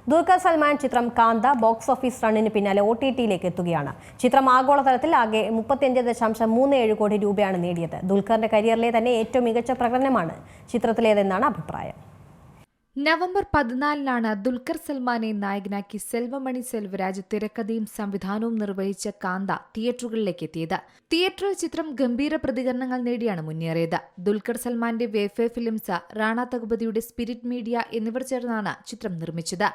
ദുൽഖർ സൽമാൻ ചിത്രം കാന്ത box office റണ്ണിന് പിന്നാലെ OTT-യിലേക്ക് എത്തുകയാണ്. ചിത്രം ആഗോളതലത്തിൽ ആകെ 35.37 കോടി രൂപയാണ് നേടിയത്. ദുൽഖറിന്റെ കരിയറിലെ തന്നെ ഏറ്റവും മികച്ച പ്രകടനമാണ് ചിത്രത്തിലേതെന്നാണ് അഭിപ്രായം. നവംബർ 14-നാണ് ദുൽഖർ സൽമാനെ നായകനാക്കി സെൽവമണി സെൽവരാജ് തിരക്കഥയും സംവിധാനവും നിർവഹിച്ച കാന്ത തിയേറ്ററുകളിലേക്ക് എത്തിയത്. തിയേറ്ററിൽ ചിത്രം ഗംഭീര പ്രതികരണങ്ങൾ നേടിയാണ് മുന്നേറിയത്. ദുൽഖർ സൽമാന്റെ വേഫേ ഫിലിംസ്, റാണ തകുപതിയുടെ സ്പിരിറ്റ് മീഡിയ എന്നിവർ ചേർന്നാണ് ചിത്രം നിർമ്മിച്ചത്.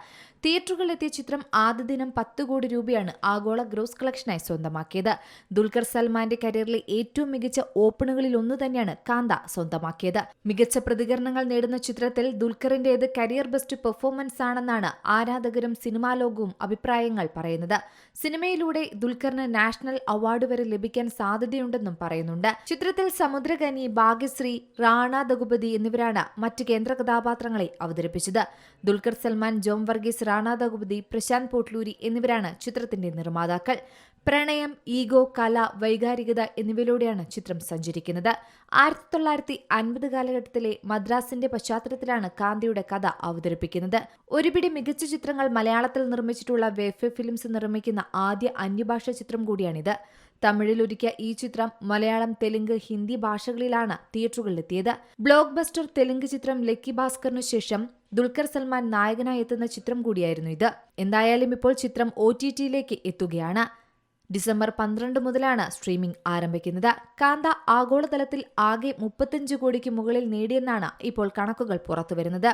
തിയേറ്ററുകളിലെത്തിയ ചിത്രം ആദ്യ ദിനം 10 കോടി രൂപയാണ് ആഗോള ഗ്രോസ് കളക്ഷനായി സ്വന്തമാക്കിയത്. ദുൽഖർ സൽമാന്റെ കരിയറിലെ ഏറ്റവും മികച്ച ഓപ്പണുകളിൽ ഒന്ന് തന്നെയാണ് കാന്ത സ്വന്തമാക്കിയത്. മികച്ച പ്രതികരണങ്ങൾ നേടുന്ന ചിത്രത്തിൽ ദുൽഖറിന്റേത് കരിയർ ബെസ്റ്റ് പെർഫോമൻസ് ആണെന്നാണ് ആരാധകരും സിനിമാ ലോകവും അഭിപ്രായങ്ങൾ പറയുന്നത്. സിനിമയിലൂടെ ദുൽഖറിന് നാഷണൽ അവാർഡ് വരെ ലഭിക്കാൻ സാധ്യതയുണ്ടെന്നും പറയുന്നുണ്ട്. ചിത്രത്തിൽ സമുദ്രകനി, ഭാഗ്യശ്രീ, റാണ ദഗുപതി എന്നിവരാണ് മറ്റ് കേന്ദ്ര കഥാപാത്രങ്ങളെ അവതരിപ്പിച്ചത്. ദുൽഖർ സൽമാൻ, ജോം വർഗീസ്, റാണ ദഗുപതി, പ്രശാന്ത് പോട്ട്ലൂരി എന്നിവരാണ് ചിത്രത്തിന്റെ നിർമ്മാതാക്കൾ. പ്രണയം, ഈഗോ, കല, വൈകാരികത എന്നിവയിലൂടെയാണ് ചിത്രം സഞ്ചരിക്കുന്നത്. 1950 കാലഘട്ടത്തിലെ മദ്രാസിന്റെ പശ്ചാത്തലത്തിലാണ് കാന്തയുടെ കഥ അവതരിപ്പിക്കുന്നത്. ഒരുപിടി മികച്ച ചിത്രങ്ങൾ മലയാളത്തിൽ നിർമ്മിച്ചിട്ടുള്ള വേഫേ ഫിലിംസ് നിർമ്മിക്കുന്ന ആദ്യ അന്യഭാഷാ ചിത്രം കൂടിയാണിത്. തമിഴിൽ ഒരുക്കിയ ഈ ചിത്രം മലയാളം, തെലുങ്ക്, ഹിന്ദി ഭാഷകളിലാണ് തിയേറ്ററുകളിലെത്തിയത്. ബ്ലോക്ക് ബസ്റ്റർ തെലുങ്ക് ചിത്രം ലക്കി ഭാസ്കറിനു ശേഷം ദുൽഖർ സൽമാൻ നായകനായി എത്തുന്ന ചിത്രം കൂടിയായിരുന്നു ഇത്. എന്തായാലും ഇപ്പോൾ ചിത്രം OTT-യിലേക്ക് എത്തുകയാണ്. ഡിസംബർ 12 മുതലാണ് സ്ട്രീമിംഗ് ആരംഭിക്കുന്നത്. കാന്ത ആഗോളതലത്തിൽ ആകെ 35 കോടിക്ക് മുകളിൽ നേടിയെന്നാണ് ഇപ്പോൾ കണക്കുകൾ പുറത്തുവരുന്നത്.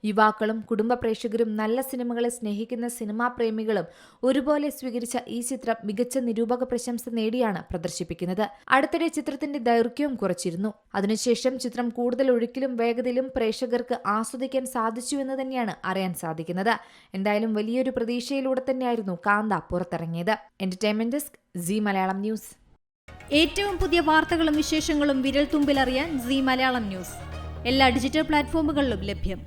യുവാക്കളും കുടുംബ പ്രേക്ഷകരും നല്ല സിനിമകളെ സ്നേഹിക്കുന്ന സിനിമാ പ്രേമികളും ഒരുപോലെ സ്വീകരിച്ച ഈ ചിത്രം മികച്ച നിരൂപക പ്രശംസ നേടിയാണ് പ്രദർശിപ്പിക്കുന്നത്. അടുത്തിടെ ചിത്രത്തിന്റെ ദൈർഘ്യവും കുറച്ചിരുന്നു. അതിനുശേഷം ചിത്രം കൂടുതൽ ഒഴുക്കിലും വേഗതയിലും പ്രേക്ഷകർക്ക് ആസ്വദിക്കാൻ സാധിച്ചുവെന്ന് തന്നെയാണ് അറിയാൻ സാധിക്കുന്നത്. എന്തായാലും വലിയൊരു പ്രതീക്ഷയിലൂടെ തന്നെയായിരുന്നു കാന്ത പുറത്തിറങ്ങിയത്. Entertainment desk, Zee Malayalam news. ഏറ്റവും പുതിയ വാർത്തകളും വിശേഷങ്ങളും വിരൽ തുമ്പിലറിയാൻ സീ മലയാളം ന്യൂസ് എല്ലാ ഡിജിറ്റൽ പ്ലാറ്റ്ഫോമുകളിലും ലഭ്യം.